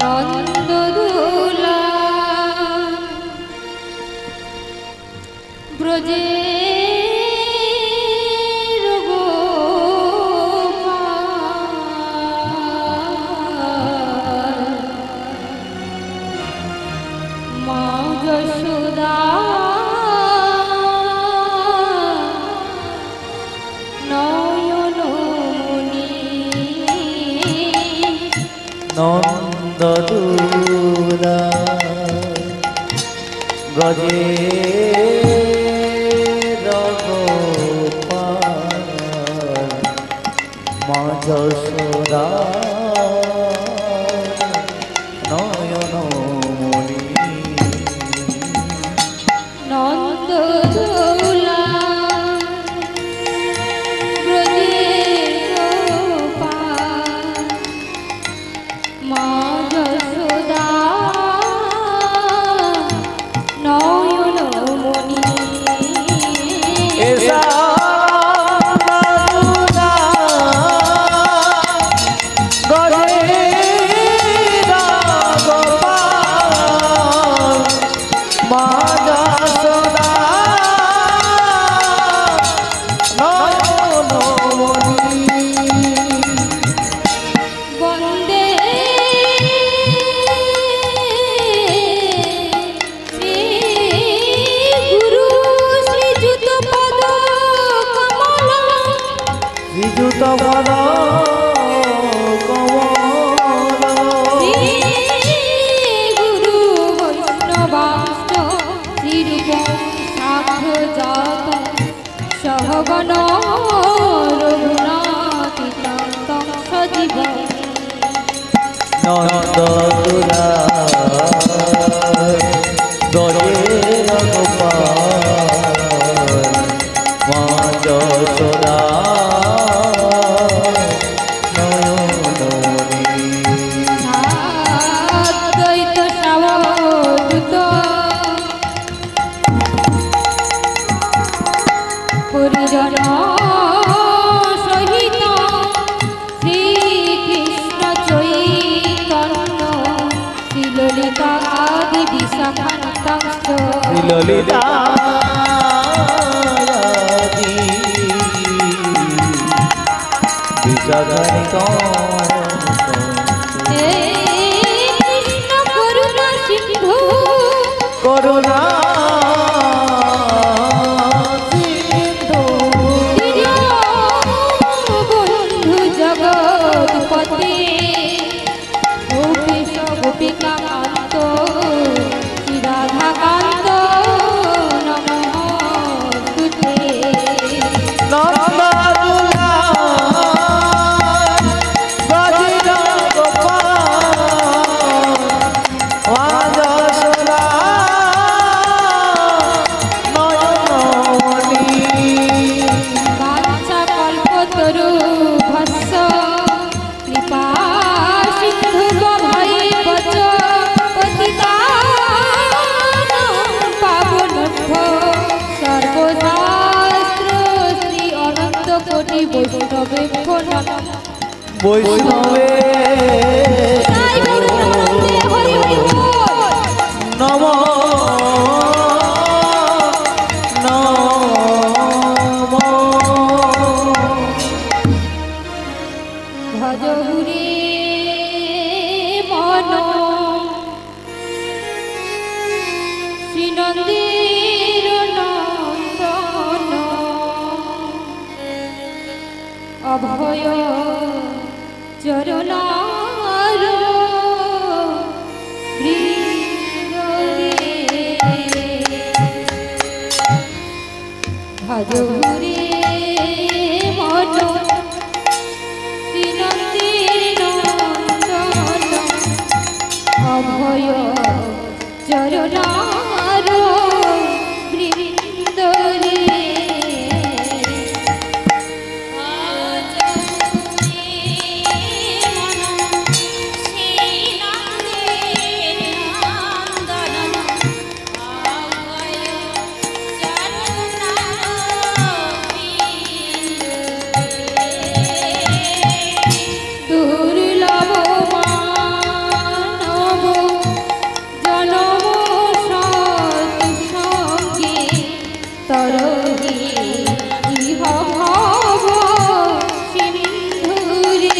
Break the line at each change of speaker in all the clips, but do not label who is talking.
নন্দদোলা ব্রজে মা যশোদা নয়নমণি
নন্দদোলা গজে মা যশোদা নয়নমণি
নন্দদোলা ব্রজের গোপাল মা যশোদা নয়নমণি
এসা শ্রীযুত পদ কমল
গুরু বৈষ্ণবাষ্ট শ্রীরূপম সাক্ষজাত সহগণ রঘুনাথিতান্তং সজীবম
নন্দদোলা গজের গোপাল মা যশোদা
পরিজন সহিত শ্রীকৃষ্ণ চৈতন্য শ্রীললিতা আদি বিশাখান্তাংশ
শ্রীললিতা আদি বিশাখান্তাংশ
হে কৃষ্ণ করুণা সিন্ধু
করুণা
জগৎপতি গোপীশ গোপিকা কান্ত রাধাকান্ত নমস্তুতে
নন্দদোলা গজের গোপাল মা যশোদা নয়নমণি
বাঞ্ছা কল্পতরু ভস্য কৃপা সিন্ধু ভয় বচ পতিতানাং পাবনভ্য সর্বশাস্ত্র শ্রী অনন্ত কোটি বৈষ্ণবেভ্যো নমঃ
বৈষ্ণবে
হরি হরি বল
নম নম
ভজ গুরে মন শ্রীনন্দীর নন্দন অভয় চরণার বৃন্দরে ভজ গুরে মন শ্রীনন্দীর নন্দন অভয় চরণার বৃন্দরে দুর্লভ মান তরহি ইহ ভব সিন্ধুরে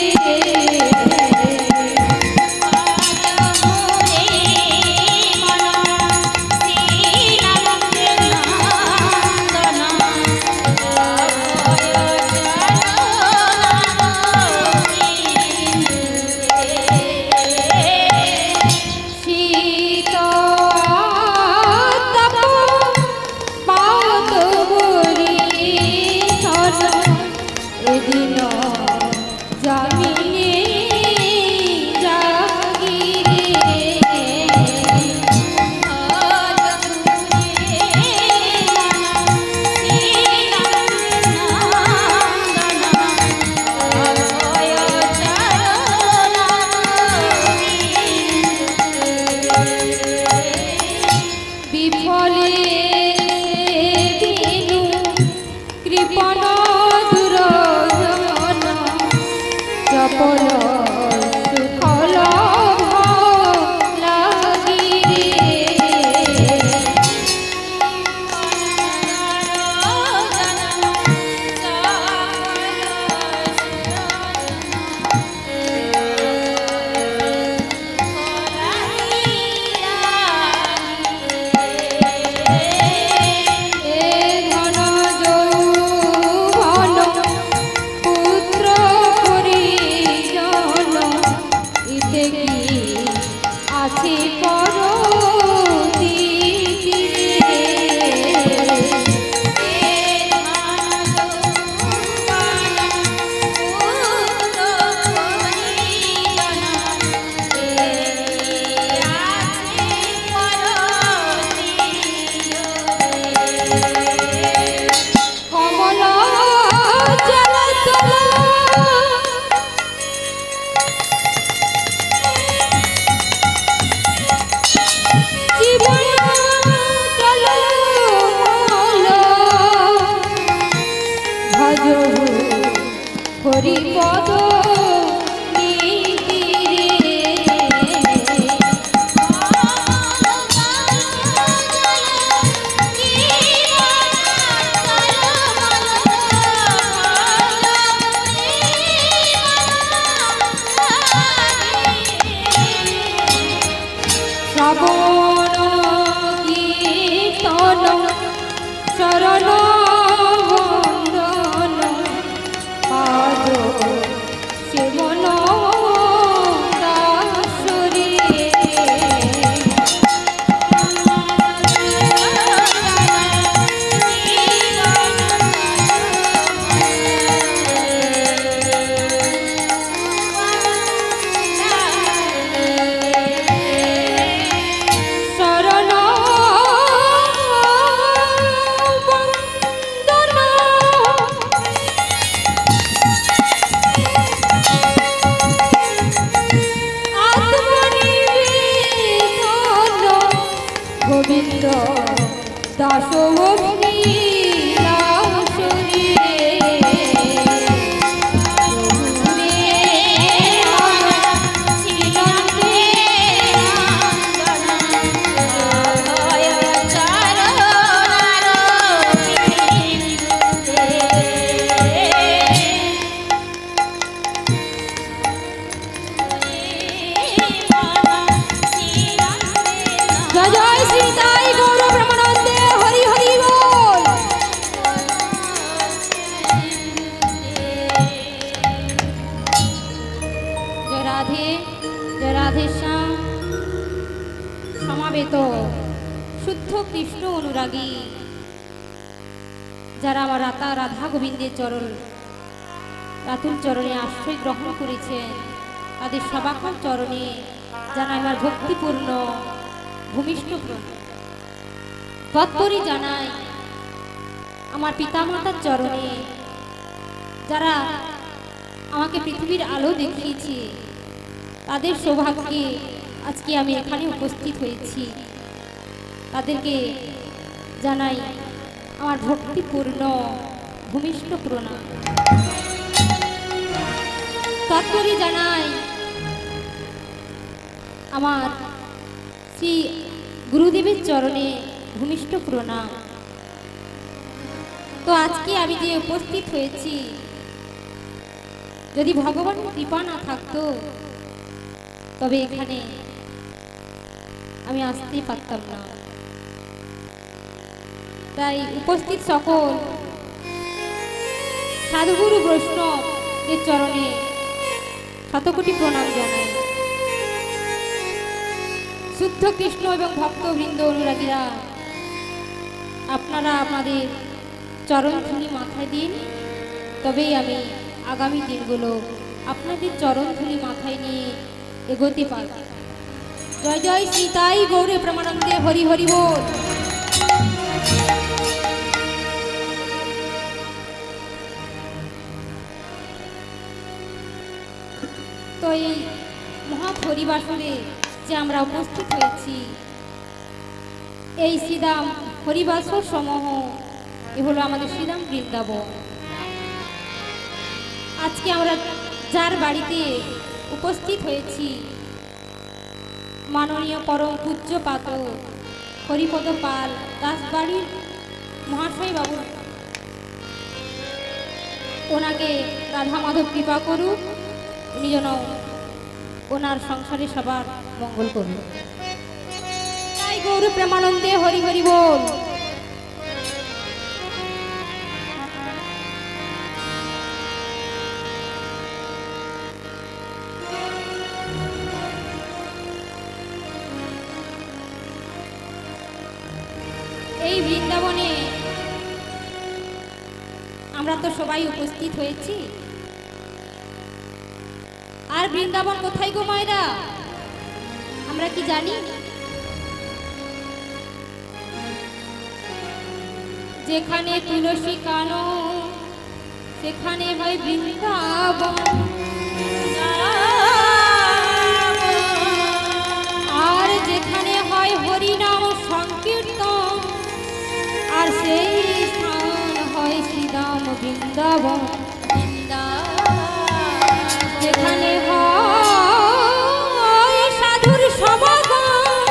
যারা আমার রাধা গোবিন্দের চরণ রাতুল চরণে আশ্রয় গ্রহণ করেছেন তাদের সবাকার চরণে জানাই আমার ভক্তিপূর্ণ ভূমিষ্ঠ প্রণাম। তৎপরই জানাই আমার পিতামাতার চরণে যারা আমাকে পৃথিবীর আলো দেখিয়েছে তাদের সৌভাগ্যে আজকে আমি এখানে উপস্থিত হয়েছি। তাদেরকে জানাই আমার ভক্তিপূর্ণ ভূমিষ্ঠ প্রণাম। তৎপরই জানাই আমার শ্রী গুরুদেবের চরণে ভূমিষ্ঠ প্রণাম। তো আজকে আমি যে উপস্থিত হয়েছি, যদি ভগবানের কৃপা না থাকতো তবে এখানে আমি আসতেই পারতাম না। তাই উপস্থিত সকল সাধুগুরু বৈষ্ণবদের চরণে শতকোটি প্রণাম জানাই। শুদ্ধ কৃষ্ণ এবং ভক্তবৃন্দ অনুরাগীরা, আপনারা আপনাদের চরণধুলি মাথায় দিন, তবেই আমি আগামী দিনগুলো আপনাদের চরণধুলি মাথায় নিয়ে এগোতে পারব। জয় জয় সীতাই গৌরে প্রেমানন্দে, হরি হরি বল। তো এই মহাপরিবাসরে যে আমরা উপস্থিত হয়েছি, এই শ্রীধাম হরিবাসর সমূহ এ হলো আমাদের শ্রীধাম বৃন্দাবন। আজকে আমরা যার বাড়িতে উপস্থিত হয়েছি, মাননীয় পরম পূজ্যপাত হরিপদ পাল দাসবাড়ির মহাশয় বাবু, ওনাকে রাধা মাধব কৃপা করুক, উনি যেন ওনার সংসারে সবার মঙ্গল করুন। তাই গৌর প্রেমানন্দে, হরি হরি বল। এই বৃন্দাবনে আমরা তো সবাই উপস্থিত হয়েছি, আর বৃন্দাবন কোথায় গো মায়েরা, আমরা কি জানি? যেখানে তুলসী কানো সেখানে হয় বৃন্দাবন, আর যেখানে হয় হরিনাম সংকীর্তন, আর সেই স্থান হয় শ্রীধাম বৃন্দাবন। যেখানে হয় সাধুর সমাগম,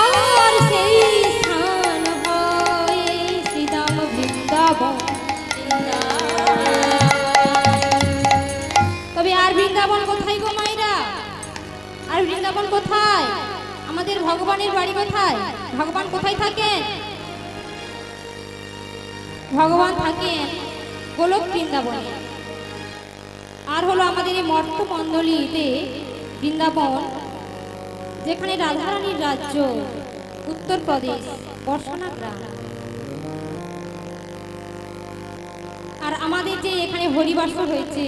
আর সেই স্থান হয় শ্রীধাম বৃন্দাবন। তবে আর বৃন্দাবন কোথায় গো মায়েরা? আর বৃন্দাবন কোথায়? আমাদের ভগবানের বাড়ি কোথায়? ভগবান কোথায় থাকেন? ভগবান থাকেন গোলক বৃন্দাবনে। আর হলো আমাদের এই মর্তমণ্ডলীতে বৃন্দাবন, যেখানে রাধারানীর রাজ্য উত্তরপ্রদেশ বর্ষনা গ্রাম। আর আমাদের যে এখানে হরিবাসর হয়েছে,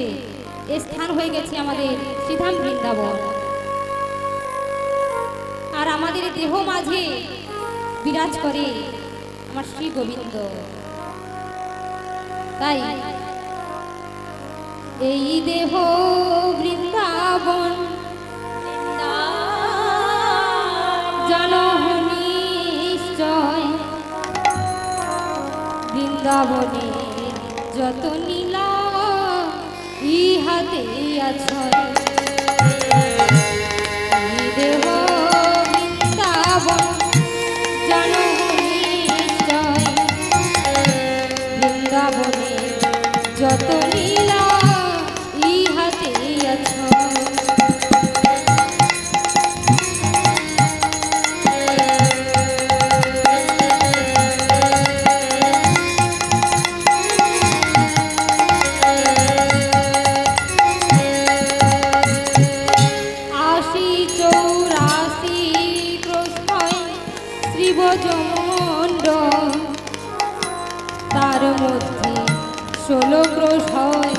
এ স্থান হয়ে গেছে আমাদের শ্রীধাম বৃন্দাবন। আর আমাদের দেহ মাঝে বিরাজ করে আমার শ্রী গোবিন্দ। তাই এই দেহ বৃন্দাবন জানো নিশ্চয়, বৃন্দাবনে যত নীলা ইহাতে আছয়। এই দেহ বৃন্দাবন জানো নিশ্চয়, বৃন্দাবনে যত লীলা ইহাতে আছয়। আশি চৌরাশি প্রশ্নয় শ্রীবজমণ্ডল, তার মধ্যে 16 ক্রোশ হয়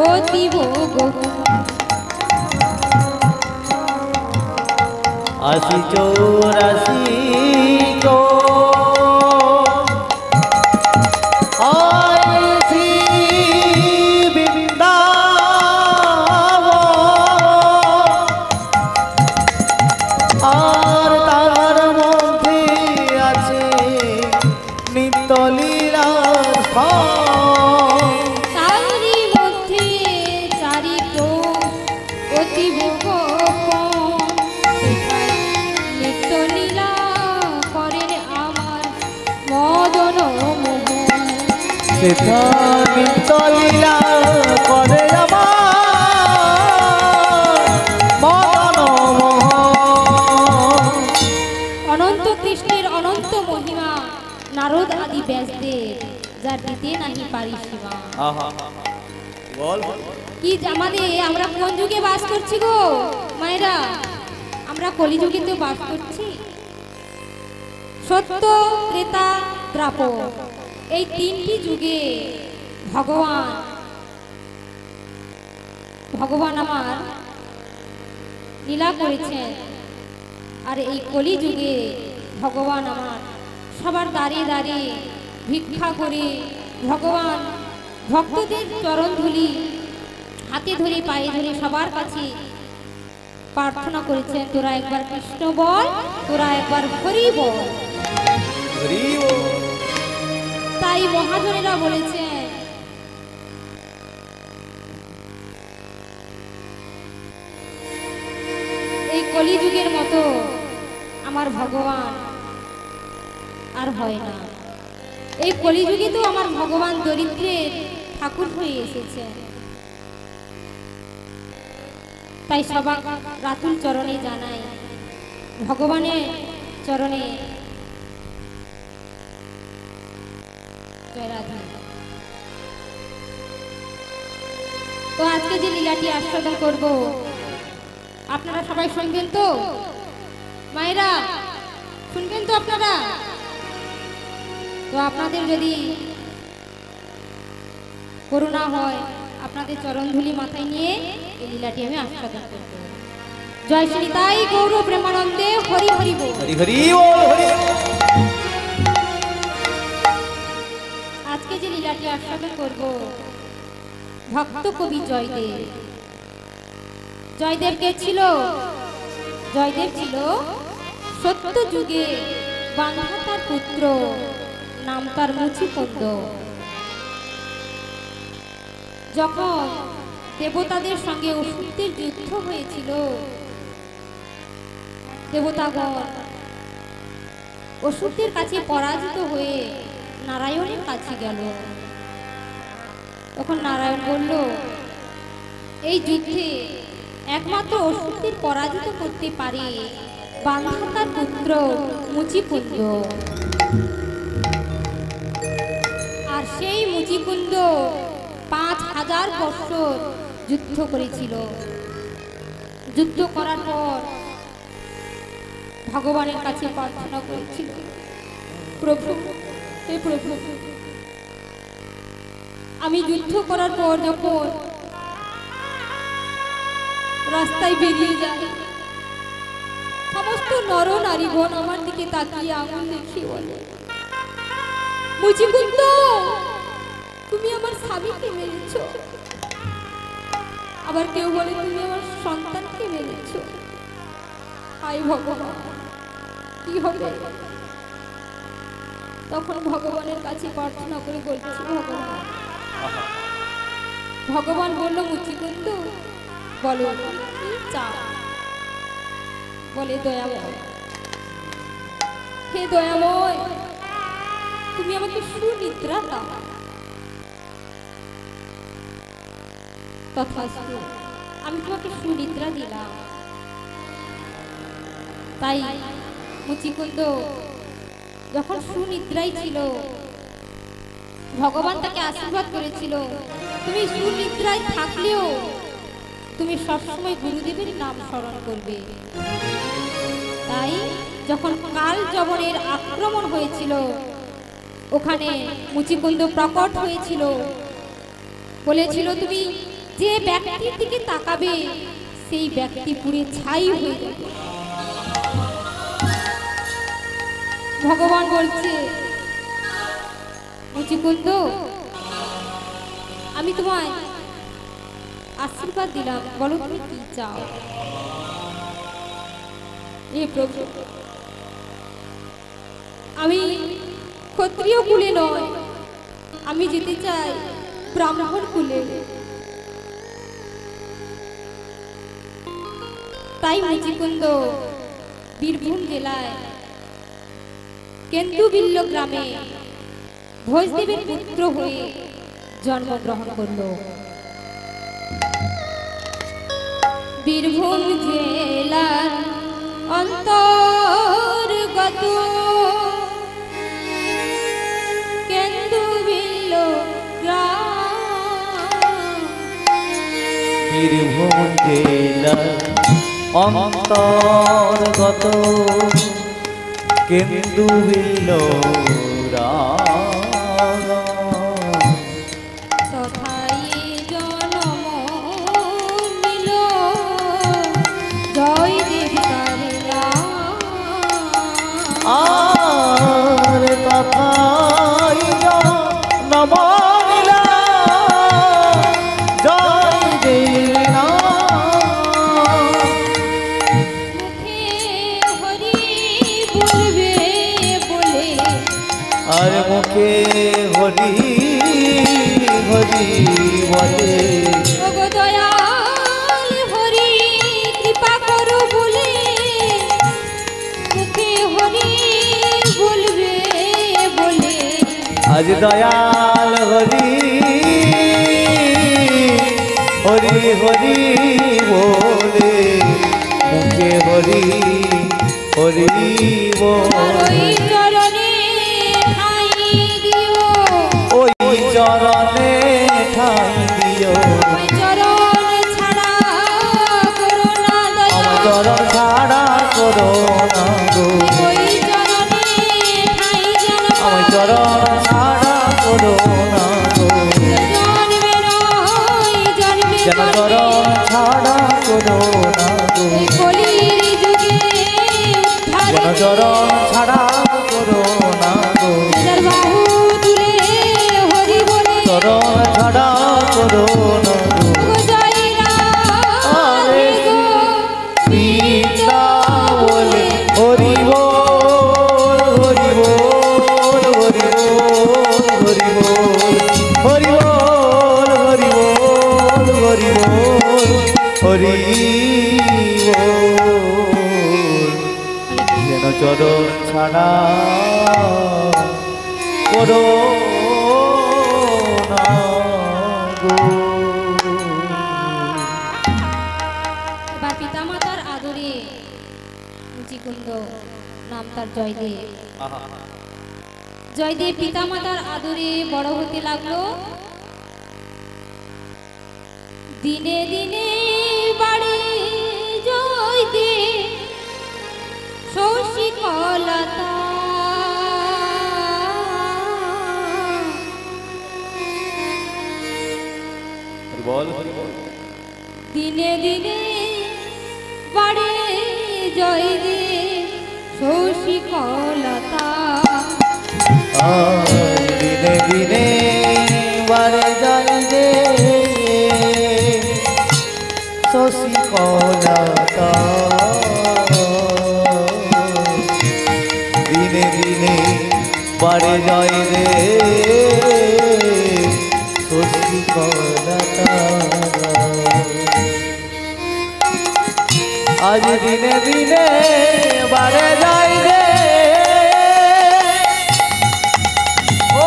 অতীব গোপন।
আশি চৌরাশি গো আশি বৃন্দাবন, আর তার মধ্যে আছে নিত্য লীলার স্থান।
তারই মধ্যে চারি ক্রোশ অতীব গোপন, সেখানে নিত্য লীলা করেন আমার মদন মোহন।
সেথা নিত্য লীলা করে আমার মদন মোহন।
অনন্ত কৃষ্ণের অনন্ত মহিমা নারদ আদি ব্যাসদের যার দিতে নাহি পারি সীমা।
বল
কি আমাদের আমরা কোন যুগে বাস করছি গো মায়েরা? আমরা কলিযুগে তো বাস করছি। সত্য ত্রেতা দ্বাপর এই তিনটি যুগে ভগবান আমার লীলা করেছেন। আর এই কলিযুগে ভগবান আমার সবার দাঁড়িয়ে দাঁড়িয়ে ভিক্ষা করে ভগবান ভক্তদের চরণ ধুলি হাতে ধরে পায়ে ধরে সবার কাছে প্রার্থনা করেছেন, তোরা একবার কৃষ্ণ বল, তোরা একবার হরি বল। তাই মহাজনেরা বলেছেন, এই কলিযুগের মতো আমার ভগবান আর হয় না। এই কলিযুগে তো আমার ভগবান দরিদ্রের ঠাকুর হয়ে এসেছেন। তাই সবার রাতুল চরণে জানাই, ভগবানের চরণে জয় রাধা। তো আজকে যে লীলাটি আস্বাদন করব আপনারা সবাই শুনবেন তো? মায়েরা শুনবেন তো আপনারা? তো আপনাদের যদি করুণা হয় আপনাদের চরণধুলি মাথায় নিয়ে এই লীলাটি আমি আস্বাদন করব। জয় শ্রী তাই গৌর প্রেমানন্দে হরি হরি বল।
হরি হরি বল হরি।
আজকে যে লীলাটি আস্বাদন করব ভক্ত কবি জয়দেব। জয়দেব কে ছিল? জয়দেব ছিল সত্য যুগে বাংলা তার পুত্র, নাম তার মুচিকুন্দ। যখন দেবতাদের সঙ্গে অসুরদের যুদ্ধ হয়েছিল, দেবতাগণ অসুরদের কাছে পরাজিত হয়ে নারায়ণের কাছে গেল। তখন নারায়ণ বলল, এই যুদ্ধে একমাত্র অসুরদের পরাজিত করতে পারে বাংলা তার পুত্র মুচিকুন্দ। আর সেই মুচিকুন্দ 5000 বছর যুদ্ধ করেছিল। যুদ্ধ করার পর ভগবানের কাছে প্রার্থনা করেছিল, প্রভু হে প্রভু, আমি যুদ্ধ করার পর যখন রাস্তায় বেরিয়ে যাই, সমস্ত নর নারীগণ আমার দিকে তাকিয়ে আঙুল দেখিয়ে বলে, মুচিকুন্দ তুমি আমার স্বামীকে মেরেছ। আবার কেউ বলে তুমি আমার সন্তানকে মেরেছ। হায় ভগবান, কি হবে? তখন ভগবানের কাছে প্রার্থনা করে বলছি, ভগবান। ভগবান বলল, মুচিকুন্দ বলো কি চাও? বলে, দয়াময়, হে দয়াময়, তুমি আমাকে সুনিদ্রা দাও। তথাস্তু, আমি তোমাকে সুনিদ্রা দিলাম। তাই মুচিকুন্দ যখন সুনিদ্রায় ছিল, ভগবান তাকে আশীর্বাদ করেছিল, তুমি সুনিদ্রায় থাকলেও তুমি সবসময় গুরুদেবের নাম স্মরণ করবে। তাই যখন কাল যবনের আক্রমণ হয়েছিল, ওখানে মুচিকুন্দ প্রকট হয়েছিল, বলেছিল তুমি যে ব্যক্তির দিকে তাকাবে সেই ব্যক্তি পুড়ে ছাই হয়ে যাবে। ভগবান বলছে, মুচিকুন্দ আমি তোমায় আশীর্বাদ দিলাম, বলো তুমি কি চাও? হে প্রভু, আমি ক্ষত্রিয় কুলে নয়, আমি যেতে চাই ব্রাহ্মণ কুলে। তাই মুচিকুন্দ বীরভূম জেলায় কেন্দুবিল্ল গ্রামে ভোজদেবের পুত্র হয়ে জন্মগ্রহণ করল। বীরভূম জেলার অন্তর্গত কেন্দুবিল্ল গ্রাম,
বীরভূম জেলার অন্তর্গত কেন্দুবিল্ল গ্রাম,
তথায় জন্ম নিল জয়দেব কারেলা।
আর তথায় জন্ম নিল জয়দেব আর মুখে হরি হরি বলে।
ওগো দয়াল হরি কৃপা করো বলে মুখে হরি বলবে বলে।
আজ দয়াল হরি হরি হরি বলে মুখে হরি হরি বলে।
ওই চরণে ঠাই দিও,
ওই চরণে ঠাই দিও,
ওই চরণ ছাড়া করো না
আমার চরণ ছাড়া করো না গো,
ওই চরণে ঠাই যেন
আমার চরণ ছাড়া করো না গো, যেন চরণ ছাড়া করো না গো, যেন চরণ ছাড়া করো না গো, চরণ ছাড়া করো না গো। আরে পিতা বলে হরি বল হরি বল হরি বল হরি বল হরি বল হরি বল হরি বল। যেন চরণ ছাড়া করো না গো।
এবার পিতামাতার আদরে মুচিকুন্দ নাম তার জয়দেব। জয়দেব পিতামাতার আদরে বড় হতে লাগলো। দিনে দিনে বাড়ে জয়দেব শশীকলতা,
বল
দিনে দিনে বাড়ে জয়দেব শশীকলতা।
দিনে দিনে বারে যায় যে শশীকলতা, দিনে দিনে বারে যায় রে শশীকলতা। আজ দিনে দিনে বারে যায় রে ও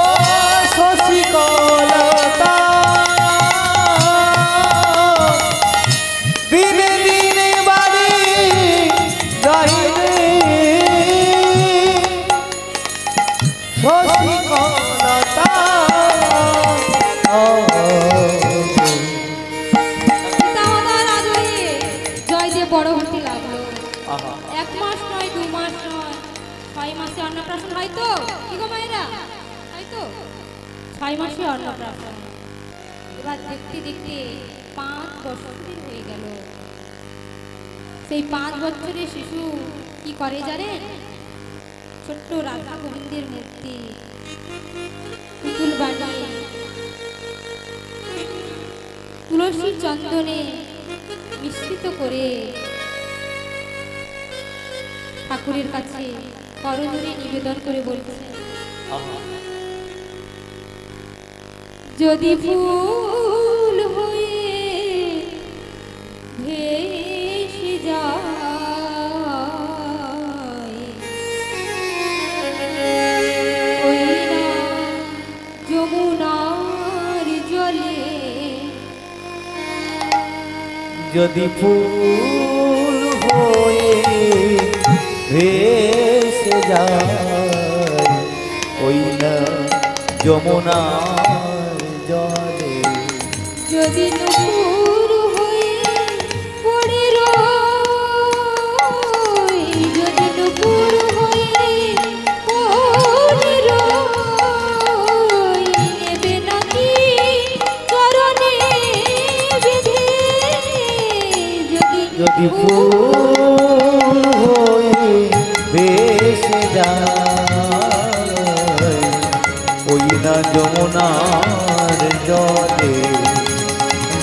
শশীকলতা, দিনে দিনে বাড়ি যায় রে শশীকলতা।
পিতামাতার আদরে জয়দেব বড় হতে লাগলো। 1 মাস নয় 2 মাস নয় 6 মাসে অন্নপ্রাশন হয় তো কি গো মায়েরা, তাই তো 6 মাসে অন্নপ্রাশন। এবার দেখতে দেখতে 5 বছরের হয়ে গেল। সেই 5 বছরের শিশু কি করে জানেন? ছোট্ট রাধা গোবিন্দের মূর্তি পুতুল বানিয়ে তুলসী চন্দনে মিশ্রিত করে ঠাকুরের কাছে করজোড়ে নিবেদন করে বলছে, যদি ফুল হয়ে ভেসে যায় ওই যমুনার জলে
যদি ফুল হয়ে ভেসে যায় ওই না যমুনার জলে,
যদি নুপুর হয়ে পড়ে রই, যদি নুপুর হয়ে পড়ে রই, নেবে নাকি চরণে বেঁধে,
যদি ফুল হয়ে ভেসে যায় ওই না যমুনার জলে,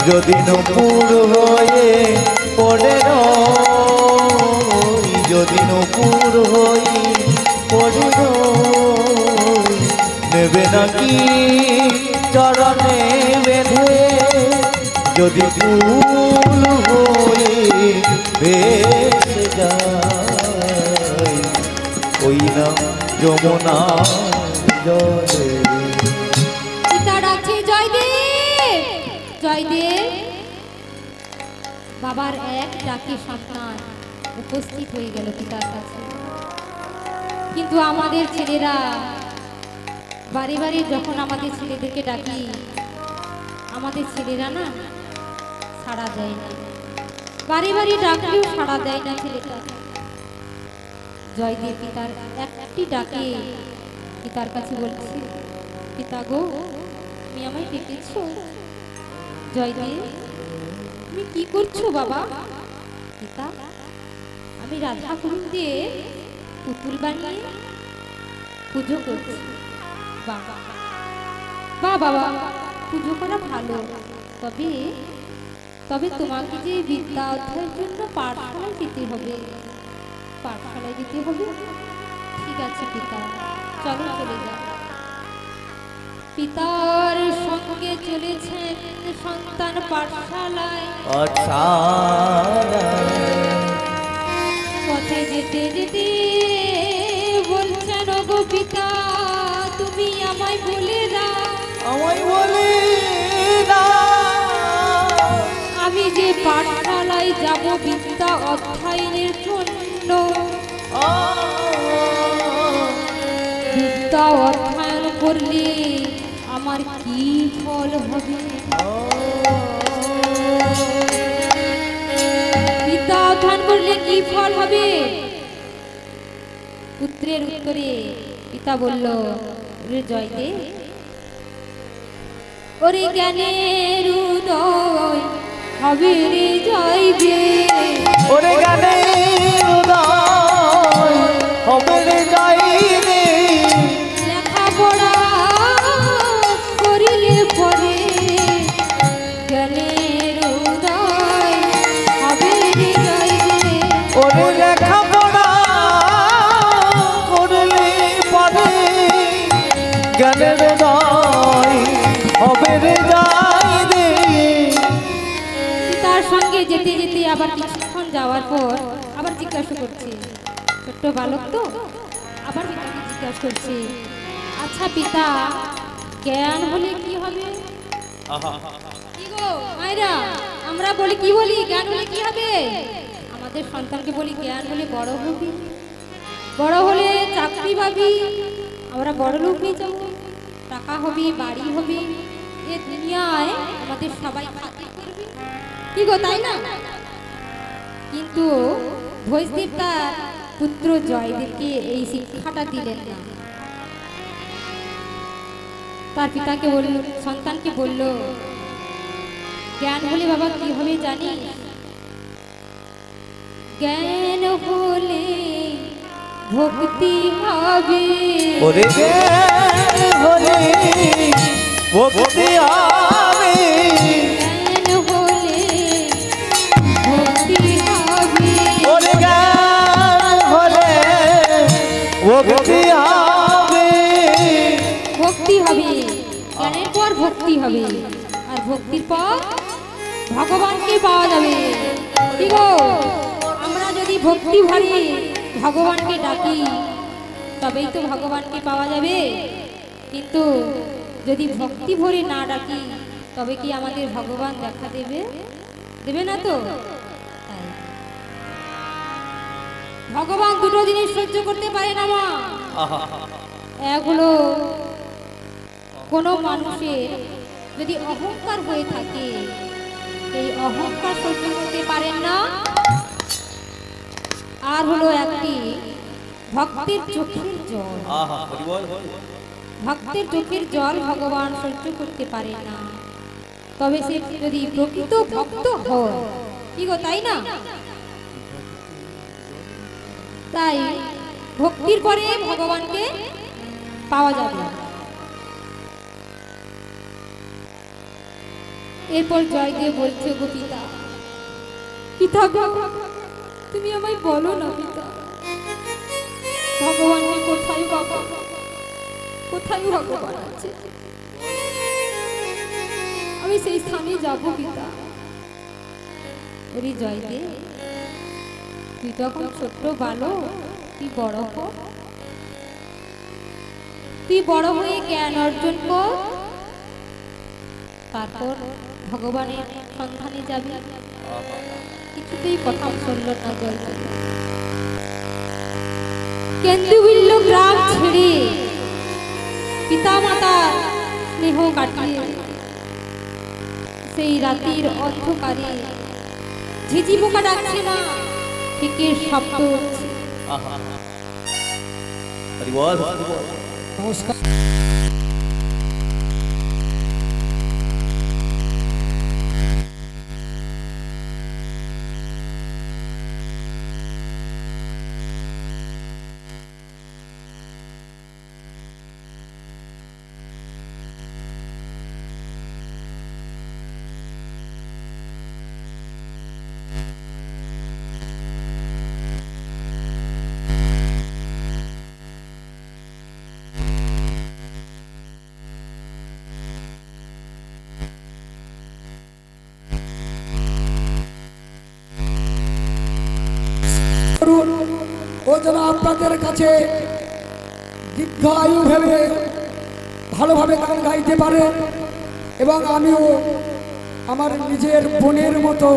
যদি নূপুর হয়ে পড়ে রই, যদি নূপুর হয়ে পড়ে রই, নেবে নাকি চরণে বেঁধে, যদি ফুল হয়ে ভেসে যায় ওই না যমুনার জলে।
পিতা ডাকছে জয়দেব, জয়দেব। বাবার এক ডাকে সন্তান উপস্থিত হয়ে গেল পিতার কাছে। কিন্তু আমাদের ছেলেরা বারে বারে যখন আমাদের ছেলেদেরকে ডাকি, আমাদের ছেলেরা না সাড়া দেয় না, বারে বারে ডাকলেও সাড়া দেয় না ছেলেটা। জয়দেব পিতার একটি ডাকে পিতার কাছে বলছে, পিতা গো, তুমি আমায় ডেকেছো? জয়দেব, তুমি কি করছো বাবা? পিতা, আমি রাধা কুণ্ডে পুতুল বানিয়ে পুজো করছি। বাবা বাবা, পুজো করা ভালো, তবে তবে তোমাকে যে বিদ্যা অধ্যয়নের জন্য পাঠশালায় যেতে হবে, পাঠশালায় যেতে হবে। ঠিক আছে পিতা, চলো চলে যাও। পিতার সঙ্গে চলেছেন সন্তান পাঠশালায়। পথে যেতে যেতে বলছেন, গো পিতা, তুমি আমায় বলে দাও,
আমায় বলে দাও,
আমি যে পাঠশালায় যাব বিদ্যা অধ্যয়নের জন্য, বিদ্যা অধ্যয়ন করলে আমার কি ফল হবে? বিদ্যা অধ্যয়ন করলে কি ফল হবে? পুত্রের উত্তরে পিতা বলল, রে জয়দেব, ওরে জ্ঞানের উদয় হবে রে জয়দেব,
ওরে জ্ঞানের উদয় হবে রে জয়দেব,
লেখাপড়া করিলে পরে জ্ঞানের উদয় হবে রে জয়দেব,
ওরে লেখাপড়া করলে পরে জ্ঞানের উদয় হবে রে জয়দেব।
তার সঙ্গে যেতে যেতে আবার কিছুক্ষণ যাওয়ার পর আবার জিজ্ঞাসা করছে, ছোট্ট বালক তো, আবার পিতাকে জিজ্ঞাসা করছে, আচ্ছা পিতা, জ্ঞান হলে কি হবে? কি গো মায়েরা, আমরা বলি কি বলি, জ্ঞান হলে কি হবে? আমাদের সন্তানকে বলি জ্ঞান হলে বড় হবি, বড় হলে চাকরি পাবি, আমরা বড় লোক হয়ে যাবো, টাকা হবি, বাড়ি হবি, এ দুনিয়ায় আমাদের সবাই খাতির করবে। কি গো, তাই না? কিন্তু ভৈষ্ণব তার পুত্র জয়দেবকে এই শিক্ষাটা দিলেন না। তার পিতাকে বলল, সন্তানকে বলল, জ্ঞান হলে বাবা কি হবে জানিস? জ্ঞান হলে ভক্তি হবে,
ওরে জ্ঞান হলে ভক্তি হবে,
জ্ঞান হলে ভক্তি হবে,
ওরে জ্ঞান হলে ভক্তি হবে,
ভক্তি হবে, জ্ঞানের পর ভক্তি হবে, আর ভক্তির পর ভগবানকে পাওয়া যাবে। কি গো, আমরা যদি ভক্তি ভরে ভগবানকে ডাকি, তবেই তো ভগবানকে পাওয়া যাবে। কিন্তু যদি ভক্তি ভরে না ডাকি তবে কি আমাদের ভগবান দেখা দেবে? দেবে না তো? তাই ভগবান দুটো জিনিস সহ্য করতে পারে না মা। এক হলো কোনো মানুষের যদি অহংকার হয়ে থাকে, এই অহংকার সহ্য করতে পারেন না। আর হলো একটি ভক্তের চোখের জল, ভক্তের চোখের জল ভগবান সহ্য করতে পারে না। তবে সে যদি প্রকৃত ভক্ত হয়, কি গো তাই না? তাই ভক্তির পরে ভগবানকে পাওয়া যাবে। এরপর জয়দেব বলছে, গো পিতা, পিতা গো, তুমি আমায় বলো না পিতা, ভগবানকে কোথায় পাবো? কোথায় ভগবান আছে? আমি সেই স্থানে যাব পিতা। ওরে জয়দেব, তুই তখন ছোট্ট বালক, তুই বড় হ, তুই বড় হয়ে জ্ঞান অর্জন কর, তারপর ভগবানের সন্ধানে যাবি। কিছুতেই কথা শুনল না জয়দেব। কেন্দুবিল্ল গ্রাম ছেড়ে পিতা মাতার স্নেহ কাটিয়ে সেই রাতের অন্ধকারে ঝিঝি পোকা ডাকছে না, ঠিকের শব্দ হচ্ছে।
নমস্কার। ও যেন আপনাদের কাছে দীর্ঘায়ু ভেবে ভালোভাবে গান গাইতে পারে, এবং আমিও আমার নিজের বোনের মতো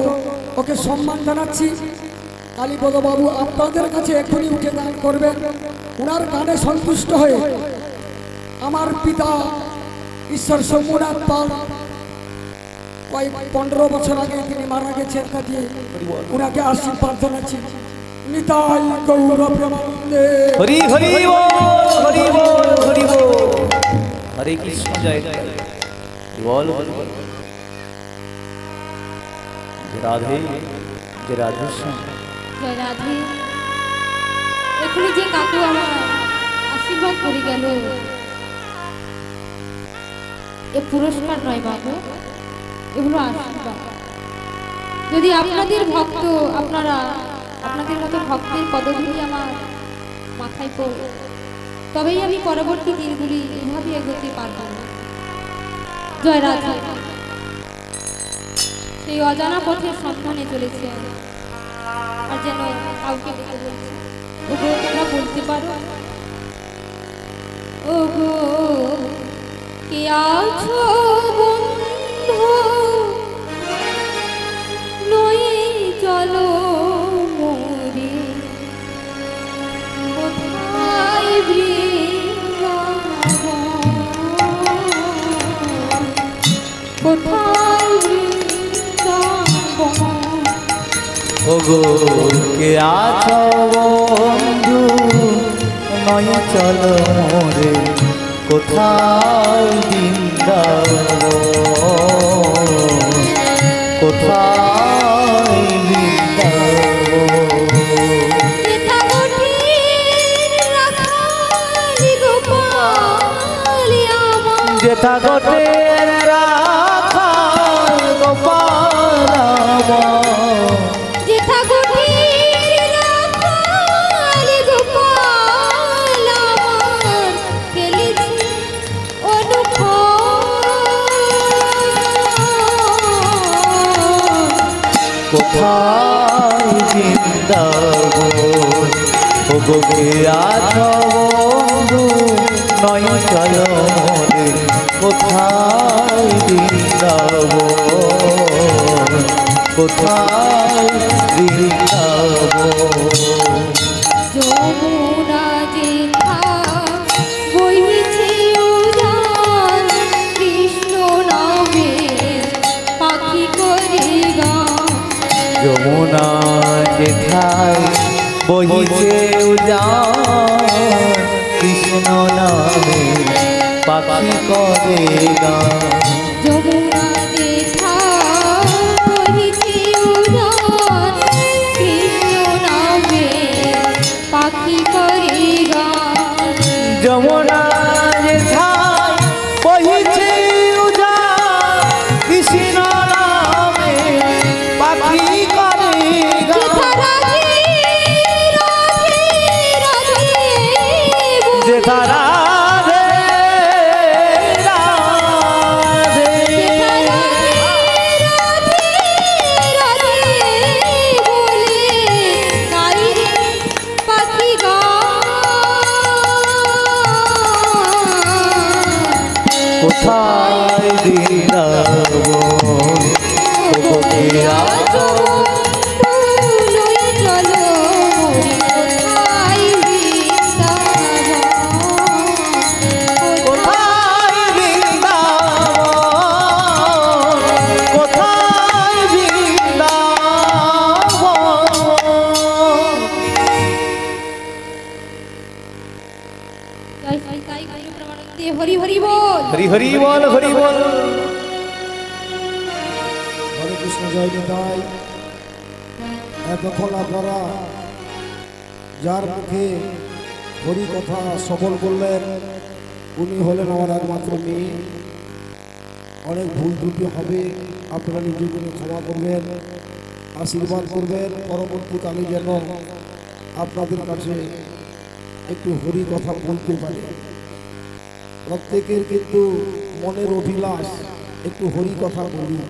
ওকে সম্মান জানাচ্ছি। কালীপদ বাবু আপনাদের কাছে এখনই উঠে গান করবেন। ওনার গানে সন্তুষ্ট হয়ে আমার পিতা ঈশ্বর সোমনাথ পাল কয়েক 15 বছর আগে তিনি মারা গেছেন, কাটিয়ে ওনাকে আশীর্বাদ জানাচ্ছি। নিতাই গৌর প্রেমানন্দে।
হরি হরি বল, হরি বল, হরি বল। হরে কৃষ্ণ, জয় বল, বল বল। জয় রাধে, জয় রাধেশ্যাম।
জয় রাধে। এখনই যে কাকু আমার আশীর্বাদ করে গেল, এ পুরস্কার নয় বাবু, এগুলো আশীর্বাদ। যদি আপনাদের ভক্ত, আপনাদের মতো ভক্তের পদধূলি আমার মাথায় পড়ে, তবেই আমি পরবর্তী দিনগুলি এভাবে এগোতে পারব। জয় রাধে। সেই অজানা পথের সন্ধানে চলেছে, আর যেন কাউকে দেখে বলছে, ওগো তোমরা বলতে পারো, ওগো কে আছো বন্ধু, নয়ে চলো মোরে, কোথায় বৃন্দাবন, কোথায় বৃন্দাবন।
ওগো কে আছো বন্ধু, নয় চলো মোরে, কোথায় বৃন্দাবন, কোথায় বৃন্দাবন। যেথা গোটের রাখাল গোপাল আমার,
যেথা গোটের রাখাল গোপাল আমার, খেলেছে
কোথায় বৃন্দাবন। ওগো কে আছো বন্ধু, নয় চলো মোরে, কোথায় বৃন্দাবন, কোথায় বৃন্দাবন।
যমুনা যেথা বইছে উজান, কৃষ্ণ নামে পাখি করে গান।
যমুনা যেথায় বহিছে উজান, কৃষ্ণ নামে পাখি করে গান।
যমুনা যেথা বইছে উজান, কৃষ্ণ নামে পাখি করে গান।
যমুনা যেথায় বহিছে উজান, কৃষ্ণ নামে পাখি করে গান।
যেথা রাধে রাধে রাধে বলে গাই রে পাখি গান।
কোথায় বৃন্দাবন, ওগো আছো
লয়ে চলো মোরে কোথায় বৃন্দাবন।
কোথায় বৃন্দাবন, কোথায় বৃন্দাবন।
জয় শ্রী সাই গুরু প্রেমানন্দে হরি হরি বল।
হরি হরি বল, হরি বল।
হরে কৃষ্ণ, জয় নিতাই। এতক্ষণ আপনারা যার মুখে হরি কথা সফল করলেন, উনি হলেন আমার একমাত্র মেয়ে। অনেক ভুল ত্রুটি হবে, আপনারা নিজেকে ক্ষমা করবেন, আশীর্বাদ করবেন। পরবর্তীকালে যেন আপনাদের কাছে একটু হরি কথা বলতে পারি। প্রত্যেকের কিন্তু মনের অভিলাষ একটু হরি কথা বলি।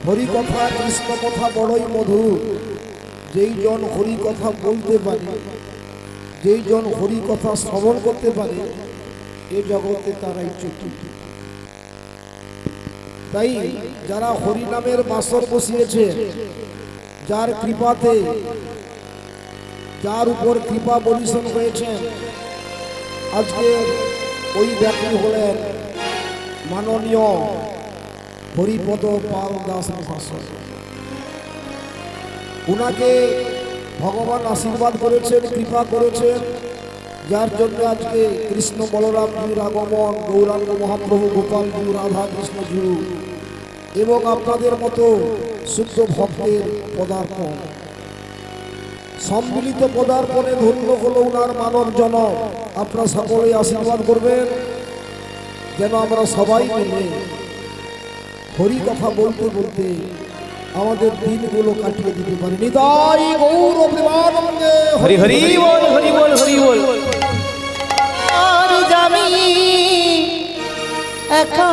হরি কথা, কৃষ্ণ কথা বড়ই মধুর। যেই জন হরি কথা বলতে পারে, যেই জন হরি কথা শ্রবণ করতে পারে, এ জগতে তারাই চতুর্থ। তাই যারা হরি নামের বাসর বসিয়েছে, যার কৃপাতে, যার উপর কৃপা বরিশন হয়েছেন, আজকে ওই ব্যক্তি হলেন মাননীয় হরিপদ পাল দাস মহাশয়। উনাকে ভগবান আশীর্বাদ করেছেন, কৃপা করেছেন, যার জন্য আজকে কৃষ্ণ বলরামজির আগমন, গৌরাঙ্গ মহাপ্রভু গোপালজি, রাধা কৃষ্ণজি এবং আপনাদের মতো শুদ্ধ ভক্তের পদার্পণ, সম্মিলিত পদার্পণে ধন্য হলো উনার মানব জনক। আপনারা সকলে আশীর্বাদ করবেন যেন আমরা সবাই মিলে হরি কথা বলতে বলতে আমাদের দিনগুলো কাটিয়ে দিতে পারি। নিতাই গৌর প্রেমানন্দে
হরি হরি বল, হরি বল, হরি বল। আর জামি একা